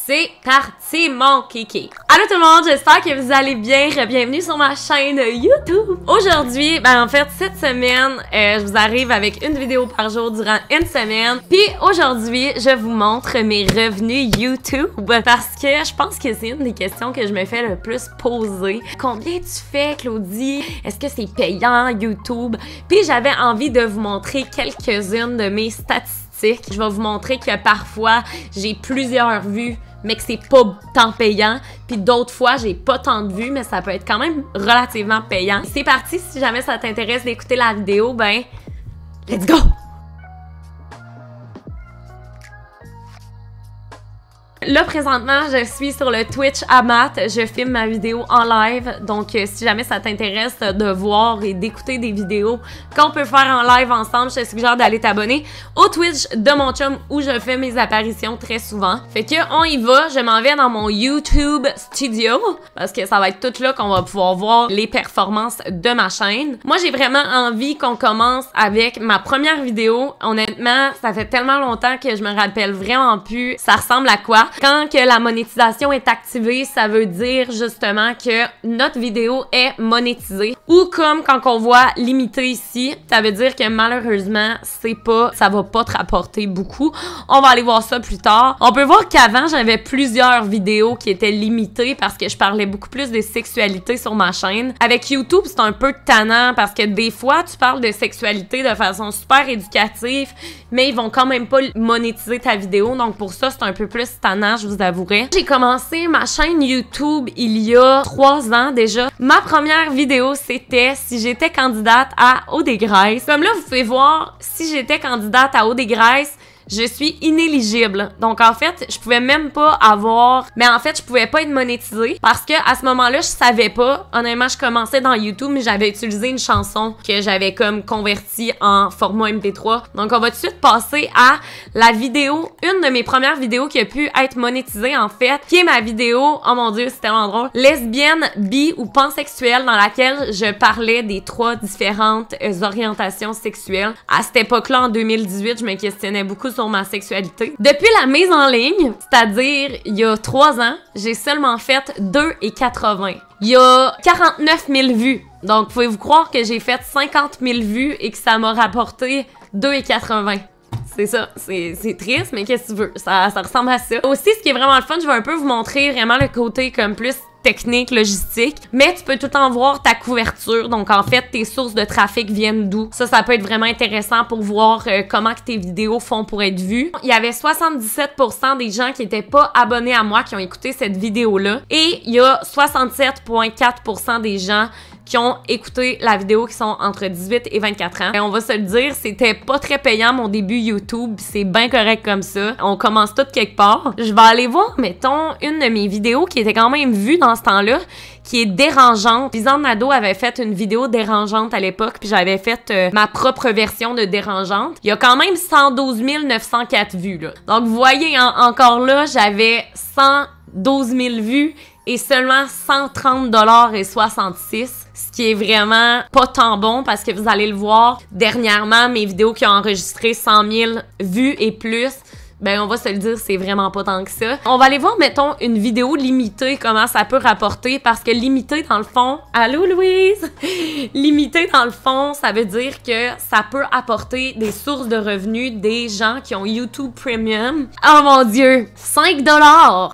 C'est parti mon kiki! Allô tout le monde, j'espère que vous allez bien. Bienvenue sur ma chaîne YouTube. Aujourd'hui, en fait, cette semaine, je vous arrive avec une vidéo par jour durant une semaine. Puis aujourd'hui, je vous montre mes revenus YouTube parce que je pense que c'est une des questions que je me fais le plus poser. Combien tu fais, Claudie? Est-ce que c'est payant YouTube? Puis j'avais envie de vous montrer quelques-unes de mes statistiques. Je vais vous montrer que parfois, j'ai plusieurs vues, mais que c'est pas tant payant. Puis d'autres fois, j'ai pas tant de vues, mais ça peut être quand même relativement payant. C'est parti, si jamais ça t'intéresse d'écouter la vidéo, ben, let's go! Là, présentement, je suis sur le Twitch Amat. Je filme ma vidéo en live. Donc, si jamais ça t'intéresse de voir et d'écouter des vidéos qu'on peut faire en live ensemble, je te suggère d'aller t'abonner au Twitch de mon chum où je fais mes apparitions très souvent. Fait que, on y va. Je m'en vais dans mon YouTube Studio parce que ça va être tout là qu'on va pouvoir voir les performances de ma chaîne. Moi, j'ai vraiment envie qu'on commence avec ma première vidéo. Honnêtement, ça fait tellement longtemps que je me rappelle vraiment plus ça ressemble à quoi. Quand que la monétisation est activée, ça veut dire justement que notre vidéo est monétisée. Ou comme quand on voit limité ici, ça veut dire que malheureusement, ça va pas te rapporter beaucoup. On va aller voir ça plus tard. On peut voir qu'avant, j'avais plusieurs vidéos qui étaient limitées parce que je parlais beaucoup plus de sexualité sur ma chaîne. Avec YouTube, c'est un peu tannant parce que des fois, tu parles de sexualité de façon super éducative, mais ils vont quand même pas monétiser ta vidéo. Donc pour ça, c'est un peu plus tannant, je vous avouerai. J'ai commencé ma chaîne YouTube il y a 3 ans déjà. Ma première vidéo, c'était si j'étais candidate à Eau des Graisses. Comme là, vous pouvez voir, si j'étais candidate à Eau des Graisses, je suis inéligible. Donc, en fait, je pouvais même pas avoir... Mais en fait, je pouvais pas être monétisée parce que à ce moment-là, je savais pas. Honnêtement, je commençais dans YouTube, mais j'avais utilisé une chanson que j'avais comme convertie en format MP3. Donc, on va tout de suite passer à la vidéo, une de mes premières vidéos qui a pu être monétisée, en fait, qui est ma vidéo, oh mon Dieu, c'est tellement drôle, lesbienne, bi ou pansexuelle, dans laquelle je parlais des 3 différentes orientations sexuelles. À cette époque-là, en 2018, je me questionnais beaucoup sur ma sexualité. Depuis la mise en ligne, c'est-à-dire il y a 3 ans, j'ai seulement fait 2,80. Il y a 49 000 vues. Donc, pouvez-vous croire que j'ai fait 50 000 vues et que ça m'a rapporté 2,80? C'est ça, c'est triste, mais qu'est-ce que tu veux? Ça ressemble à ça. Aussi, ce qui est vraiment le fun, je vais un peu vous montrer vraiment le côté comme plus technique, logistique, mais tu peux tout le temps voir ta couverture. Donc, en fait, tes sources de trafic viennent d'où. Ça peut être vraiment intéressant pour voir comment que tes vidéos font pour être vues. Il y avait 77% des gens qui étaient pas abonnés à moi qui ont écouté cette vidéo-là. Et il y a 67,4% des gens qui ont écouté la vidéo qui sont entre 18 et 24 ans. Et on va se le dire, c'était pas très payant mon début YouTube, c'est bien correct comme ça. On commence tout quelque part. Je vais aller voir, mettons, une de mes vidéos qui était quand même vue dans ce temps-là, qui est dérangeante. Lisanne Nadeau avait fait une vidéo dérangeante à l'époque, puis j'avais fait ma propre version de dérangeante. Il y a quand même 112 904 vues, là. Donc, vous voyez, encore là, j'avais 112 000 vues et seulement 130,66 $, ce qui est vraiment pas tant bon parce que vous allez le voir dernièrement, mes vidéos qui ont enregistré 100 000 vues et plus, ben on va se le dire, c'est vraiment pas tant que ça. On va aller voir, mettons, une vidéo limitée, comment ça peut rapporter, parce que limité dans le fond... Allô, Louise? Limité dans le fond, ça veut dire que ça peut apporter des sources de revenus des gens qui ont YouTube Premium. Oh mon Dieu! 5 $!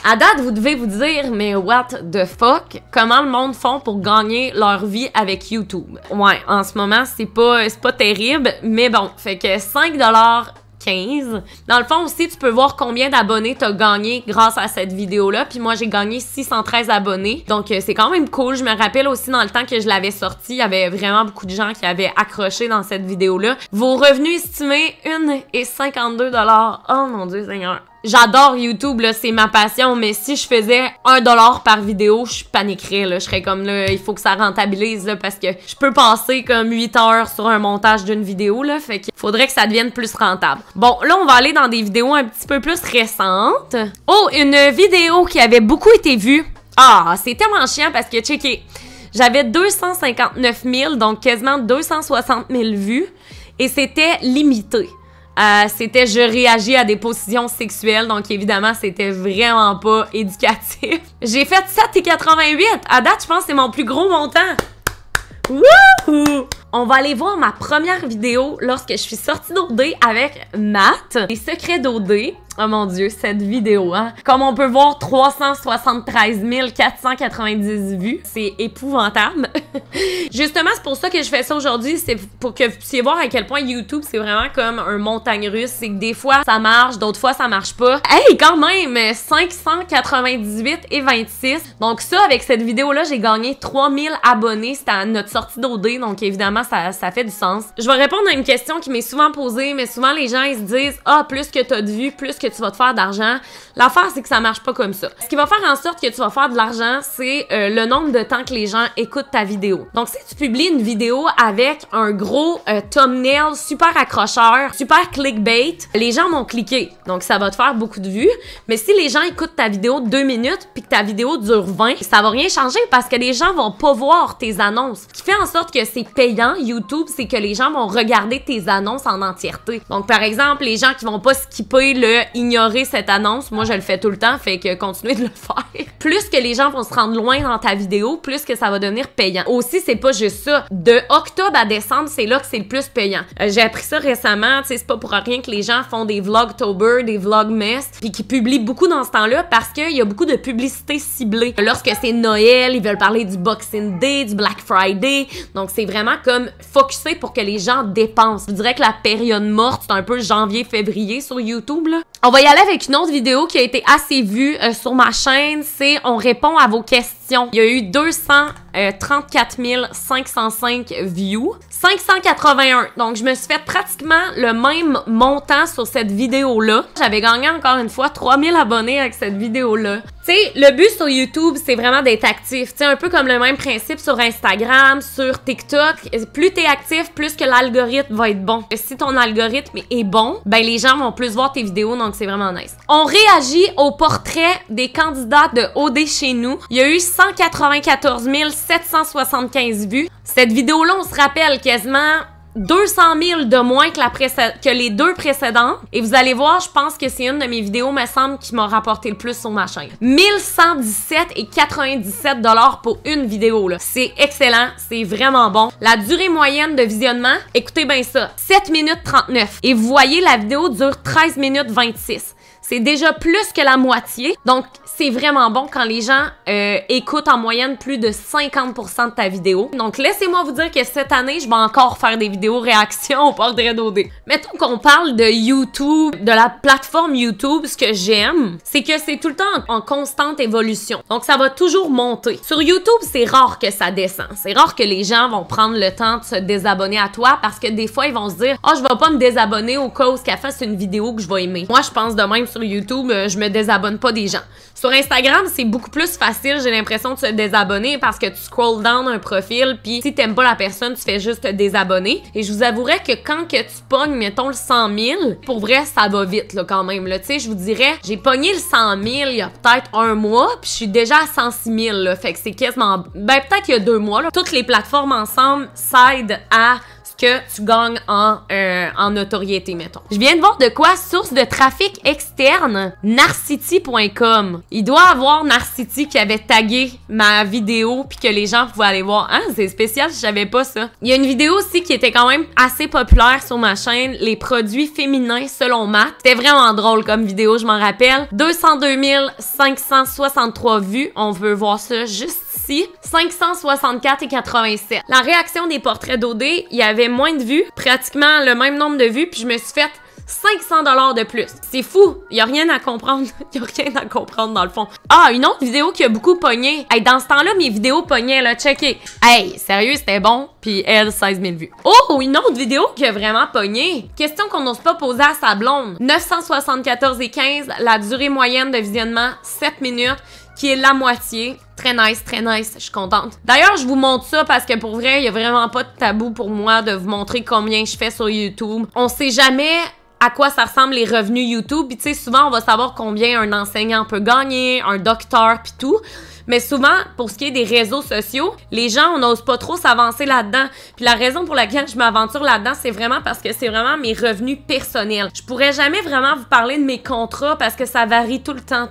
À date, vous devez vous dire, mais what the fuck? Comment le monde font pour gagner leur vie avec YouTube? Ouais, en ce moment, c'est pas terrible, mais bon, fait que 5 $, 15. Dans le fond aussi, tu peux voir combien d'abonnés t'as gagné grâce à cette vidéo-là. Puis moi, j'ai gagné 613 abonnés. Donc, c'est quand même cool. Je me rappelle aussi dans le temps que je l'avais sorti, il y avait vraiment beaucoup de gens qui avaient accroché dans cette vidéo-là. Vos revenus estimés, 1,52 $. Oh mon Dieu Seigneur. J'adore YouTube, là, c'est ma passion, mais si je faisais 1 $ par vidéo, je paniquerais, là. Je serais comme, là, il faut que ça rentabilise, là, parce que je peux passer comme 8 heures sur un montage d'une vidéo, là, fait qu'il faudrait que ça devienne plus rentable. Bon, là, on va aller dans des vidéos un petit peu plus récentes. Oh, une vidéo qui avait beaucoup été vue. Ah, c'est tellement chiant parce que, checkez, j'avais 259 000, donc quasiment 260 000 vues, et c'était limité. C'était je réagis à des positions sexuelles, donc évidemment c'était vraiment pas éducatif. J'ai fait 7,88. À date, je pense que c'est mon plus gros montant. Wouhou! On va aller voir ma première vidéo lorsque je suis sortie d'OD avec Matt. Les secrets d'OD. Oh mon Dieu, cette vidéo, hein? Comme on peut voir, 373 490 vues. C'est épouvantable. Justement, c'est pour ça que je fais ça aujourd'hui. C'est pour que vous puissiez voir à quel point YouTube, c'est vraiment comme un montagne russe. C'est que des fois, ça marche, d'autres fois, ça marche pas. Hey, quand même! 598 et 26. Donc ça, avec cette vidéo-là, j'ai gagné 3000 abonnés. C'était à notre sortie d'OD, donc évidemment, ça fait du sens. Je vais répondre à une question qui m'est souvent posée, mais souvent, les gens, ils se disent « Ah, plus que t'as de vues, plus que tu vas te faire d'argent. » L'affaire, c'est que ça marche pas comme ça. Ce qui va faire en sorte que tu vas faire de l'argent, c'est le nombre de temps que les gens écoutent ta vidéo. Donc, si tu publies une vidéo avec un gros thumbnail super accrocheur, super clickbait, les gens vont cliquer. Donc, ça va te faire beaucoup de vues. Mais si les gens écoutent ta vidéo 2 minutes puis que ta vidéo dure 20, ça va rien changer parce que les gens vont pas voir tes annonces. Ce qui fait en sorte que c'est payant, YouTube, c'est que les gens vont regarder tes annonces en entièreté. Donc, par exemple, les gens qui vont pas skipper le « ignorer cette annonce », moi, je le fais tout le temps, fait que continuez de le faire. Plus que les gens vont se rendre loin dans ta vidéo, plus que ça va devenir payant. Aussi, c'est pas juste ça. De octobre à décembre, c'est là que c'est le plus payant. J'ai appris ça récemment, tu sais, c'est pas pour rien que les gens font des vlogtober, des vlogmas, puis qui publient beaucoup dans ce temps-là parce qu'il y a beaucoup de publicité ciblée. Lorsque c'est Noël, ils veulent parler du Boxing Day, du Black Friday, donc c'est vraiment comme focusé pour que les gens dépensent. Je dirais que la période morte, c'est un peu janvier-février sur YouTube, là. On va y aller avec une autre vidéo qui a été assez vue sur ma chaîne, c'est « On répond à vos questions ». Il y a eu 234 505 views, 581. Donc, je me suis fait pratiquement le même montant sur cette vidéo-là. J'avais gagné encore une fois 3000 abonnés avec cette vidéo-là. Tu sais, le but sur YouTube, c'est vraiment d'être actif. Tu sais, un peu comme le même principe sur Instagram, sur TikTok. Plus t'es actif, plus que l'algorithme va être bon. Si ton algorithme est bon, ben les gens vont plus voir tes vidéos, donc c'est vraiment nice. On réagit au portrait des candidats de OD chez nous. Il y a eu 194 775 vues. Cette vidéo-là, on se rappelle quasiment 200 000 de moins que les deux précédentes. Et vous allez voir, je pense que c'est une de mes vidéos, me semble, qui m'a rapporté le plus sur ma chaîne. 1117,97 $ pour une vidéo, là. C'est excellent, c'est vraiment bon. La durée moyenne de visionnement, écoutez bien ça, 7 minutes 39. Et vous voyez, la vidéo dure 13 minutes 26. C'est déjà plus que la moitié. Donc, c'est vraiment bon quand les gens écoutent en moyenne plus de 50% de ta vidéo. Donc, laissez-moi vous dire que cette année, je vais encore faire des vidéos réactions au portrait d'OD. Mettons qu'on parle de YouTube, de la plateforme YouTube, ce que j'aime, c'est que c'est tout le temps en constante évolution. Donc, ça va toujours monter. Sur YouTube, c'est rare que ça descend. C'est rare que les gens vont prendre le temps de se désabonner à toi parce que des fois, ils vont se dire « Ah, je vais pas me désabonner au cas où qu'elle fasse une vidéo que je vais aimer. » Moi, je pense de même sur YouTube, je me désabonne pas des gens. Sur Instagram, c'est beaucoup plus facile, j'ai l'impression, de se désabonner parce que tu scrolls down un profil, puis si t'aimes pas la personne, tu fais juste te désabonner. Et je vous avouerais que quand que tu pognes, mettons, le 100 000, pour vrai, ça va vite, là, quand même. Tu sais, je vous dirais, j'ai pogné le 100 000 il y a peut-être un mois, puis je suis déjà à 106 000, là. Fait que c'est quasiment... Ben, peut-être il y a 2 mois, là. Toutes les plateformes ensemble s'aident à que tu gagnes en notoriété, mettons. Je viens de voir de quoi, source de trafic externe, Narcity.com. Il doit avoir Narcity qui avait tagué ma vidéo puis que les gens pouvaient aller voir. Hein, c'est spécial, je savais pas ça. Il y a une vidéo aussi qui était quand même assez populaire sur ma chaîne, les produits féminins selon Matt. C'était vraiment drôle comme vidéo, je m'en rappelle. 202 563 vues. On veut voir ça juste ici. 564,87. La réaction des portraits d'OD, il y avait moins de vues, pratiquement le même nombre de vues, puis je me suis fait 500 $ de plus. C'est fou. Il y a rien à comprendre. Il y a rien à comprendre dans le fond. Ah, une autre vidéo qui a beaucoup pogné. Hey, dans ce temps-là, mes vidéos pognaient, là. Checkez. Hey, sérieux, c'était bon. Puis elle, 16 000 vues. Oh, une autre vidéo qui a vraiment pogné. Question qu'on n'ose pas poser à sa blonde. 974,15. La durée moyenne de visionnement, 7 minutes. Qui est la moitié. Très nice, je suis contente. D'ailleurs, je vous montre ça parce que pour vrai, il y a vraiment pas de tabou pour moi de vous montrer combien je fais sur YouTube. On sait jamais à quoi ça ressemble les revenus YouTube. Puis tu sais, souvent, on va savoir combien un enseignant peut gagner, un docteur, puis tout. Mais souvent, pour ce qui est des réseaux sociaux, les gens, on n'ose pas trop s'avancer là-dedans. Puis la raison pour laquelle je m'aventure là-dedans, c'est vraiment parce que c'est vraiment mes revenus personnels. Je pourrais jamais vraiment vous parler de mes contrats parce que ça varie tout le temps.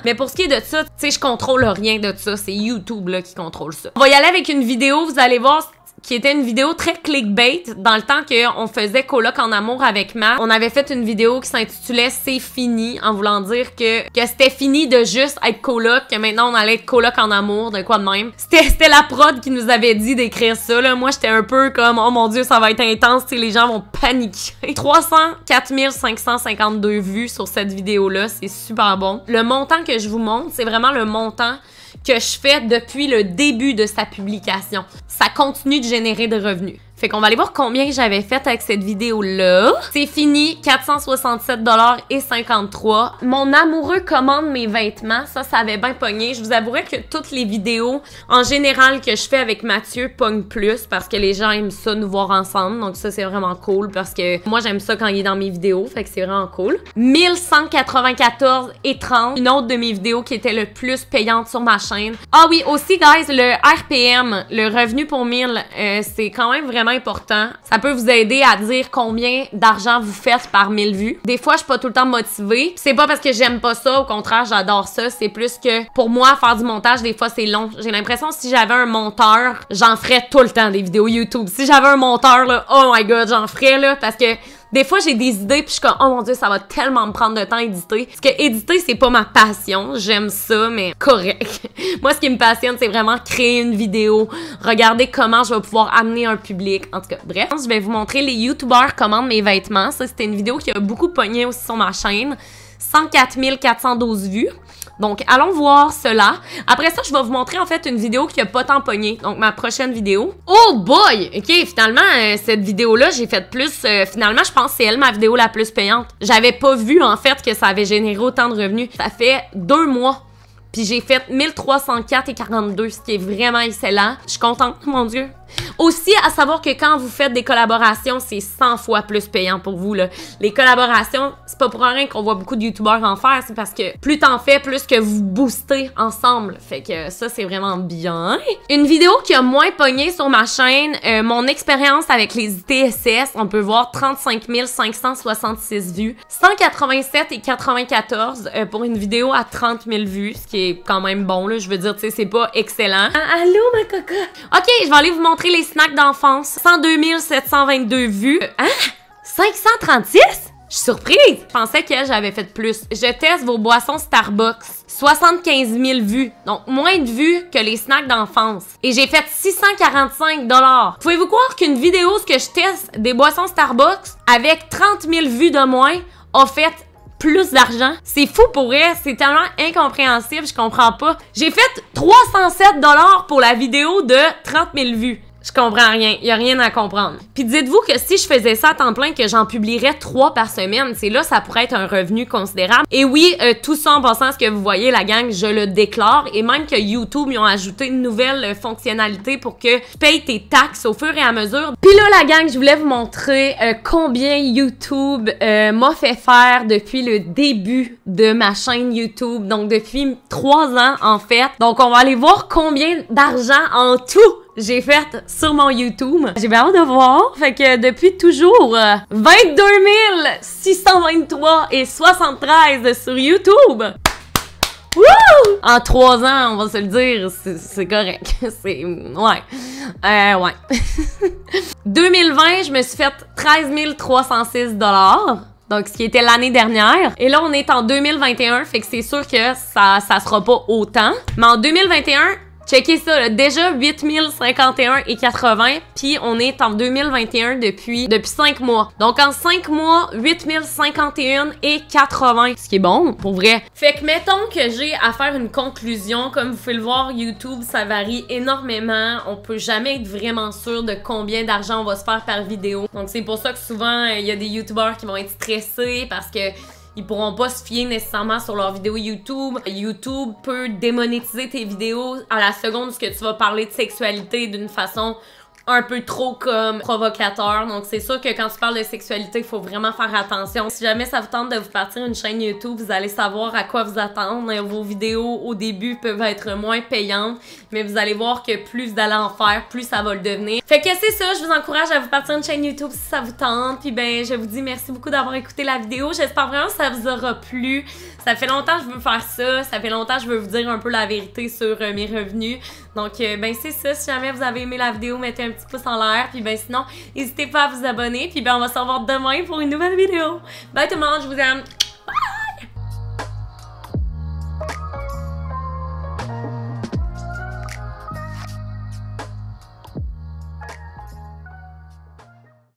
Mais pour ce qui est de ça, tu sais, je contrôle rien de ça. C'est YouTube là qui contrôle ça. On va y aller avec une vidéo, vous allez voir, qui était une vidéo très clickbait dans le temps qu'on faisait coloc en amour avec Matt. On avait fait une vidéo qui s'intitulait « C'est fini » en voulant dire que c'était fini de juste être coloc, que maintenant on allait être coloc en amour, de quoi de même. C'était la prod qui nous avait dit d'écrire ça, là. Moi, j'étais un peu comme « Oh mon Dieu, ça va être intense, tu sais, les gens vont paniquer. » 304 552 vues sur cette vidéo-là, c'est super bon. Le montant que je vous montre, c'est vraiment le montant que je fais depuis le début de sa publication. Ça continue de générer des revenus. Fait qu'on va aller voir combien j'avais fait avec cette vidéo-là. C'est fini, 467,53 $. Mon amoureux commande mes vêtements. Ça avait bien pogné. Je vous avouerais que toutes les vidéos, en général, que je fais avec Mathieu, pognent plus parce que les gens aiment ça nous voir ensemble. Donc ça, c'est vraiment cool parce que moi, j'aime ça quand il est dans mes vidéos. Fait que c'est vraiment cool. 1194,30 $. Une autre de mes vidéos qui était le plus payante sur ma chaîne. Ah oui, aussi, guys, le RPM, le revenu pour 1000, c'est quand même vraiment important. Ça peut vous aider à dire combien d'argent vous faites par 1000 vues. Des fois, je suis pas tout le temps motivée. C'est pas parce que j'aime pas ça, au contraire, j'adore ça. C'est plus que pour moi, faire du montage, des fois, c'est long. J'ai l'impression que si j'avais un monteur, j'en ferais tout le temps des vidéos YouTube. Si j'avais un monteur, là, oh my god, j'en ferais, là, parce que des fois, j'ai des idées, puis je suis comme, oh mon Dieu, ça va tellement me prendre de temps à éditer. Parce que éditer, c'est pas ma passion. J'aime ça, mais correct. Moi, ce qui me passionne, c'est vraiment créer une vidéo, regarder comment je vais pouvoir amener un public. En tout cas, bref. Je vais vous montrer les YouTubers commandent mes vêtements. Ça, c'était une vidéo qui a beaucoup pogné aussi sur ma chaîne. 104 412 vues. Donc, allons voir cela. Après ça, je vais vous montrer en fait une vidéo qui a pas tant pogné. Donc, ma prochaine vidéo. Oh boy! Ok, finalement, cette vidéo-là, j'ai fait plus... finalement, je pense que c'est elle ma vidéo la plus payante. J'avais pas vu en fait que ça avait généré autant de revenus. Ça fait 2 mois. Puis j'ai fait 1304,42, ce qui est vraiment excellent. Je suis contente, mon Dieu. Aussi, à savoir que quand vous faites des collaborations, c'est 100 fois plus payant pour vous, là. Les collaborations, c'est pas pour rien qu'on voit beaucoup de youtubeurs en faire, c'est parce que plus t'en fais, plus que vous boostez ensemble. Fait que ça, c'est vraiment bien. Une vidéo qui a moins pogné sur ma chaîne, mon expérience avec les ITSS, on peut voir 35 566 vues, 187,94 pour une vidéo à 30 000 vues, ce qui est quand même bon, là. Je veux dire, tu sais, c'est pas excellent. Allô, ma coca? Ok, je vais aller vous montrer les snacks d'enfance. 102 722 vues. Hein? 536? Je suis surprise! Je pensais que j'avais fait plus. Je teste vos boissons Starbucks. 75 000 vues. Donc, moins de vues que les snacks d'enfance. Et j'ai fait 645 $. Pouvez-vous croire qu'une vidéo, ce que je teste des boissons Starbucks, avec 30 000 vues de moins, a fait plus d'argent? C'est fou pour elle, c'est tellement incompréhensible, je comprends pas. J'ai fait 307 $ pour la vidéo de 30 000 vues. Je comprends rien, y a rien à comprendre. Puis dites-vous que si je faisais ça à temps plein, que j'en publierais 3 par semaine, c'est là ça pourrait être un revenu considérable. Et oui, tout ça en passant à ce que vous voyez, la gang, je le déclare. Et même que YouTube, ils ont ajouté une nouvelle fonctionnalité pour que tu payes tes taxes au fur et à mesure. Puis là, la gang, je voulais vous montrer combien YouTube m'a fait faire depuis le début de ma chaîne YouTube. Donc depuis 3 ans, en fait. Donc on va aller voir combien d'argent en tout j'ai fait sur mon YouTube. J'ai bien hâte de voir. Fait que depuis toujours, 22 623,73 sur YouTube. Wouh! En 3 ans, on va se le dire, c'est correct. C'est... ouais. Ouais. 2020, je me suis fait 13 306 $. Donc, ce qui était l'année dernière. Et là, on est en 2021, fait que c'est sûr que ça sera pas autant. Mais en 2021... checkez ça, là, déjà 8051,80, puis on est en 2021 depuis 5 mois. Donc en 5 mois, 8051,80, ce qui est bon, pour vrai. Fait que mettons que j'ai à faire une conclusion, comme vous pouvez le voir, YouTube, ça varie énormément. On peut jamais être vraiment sûr de combien d'argent on va se faire par vidéo. Donc c'est pour ça que souvent, il y a des YouTubeurs qui vont être stressés parce que ils pourront pas se fier nécessairement sur leurs vidéos YouTube. YouTube peut démonétiser tes vidéos à la seconde où tu vas parler de sexualité d'une façon un peu trop comme provocateur. Donc c'est sûr que quand tu parles de sexualité, il faut vraiment faire attention. Si jamais ça vous tente de vous partir une chaîne YouTube, vous allez savoir à quoi vous attendre. Vos vidéos au début peuvent être moins payantes, mais vous allez voir que plus vous allez en faire, plus ça va le devenir. Fait que c'est ça, je vous encourage à vous partir une chaîne YouTube si ça vous tente. Puis ben, je vous dis merci beaucoup d'avoir écouté la vidéo. J'espère vraiment que ça vous aura plu. Ça fait longtemps que je veux faire ça. Ça fait longtemps que je veux vous dire un peu la vérité sur mes revenus. Donc, ben c'est ça. Si jamais vous avez aimé la vidéo, mettez un petit pouce en l'air. Puis ben sinon, n'hésitez pas à vous abonner. Puis ben on va se revoir demain pour une nouvelle vidéo. Bye tout le monde, je vous aime.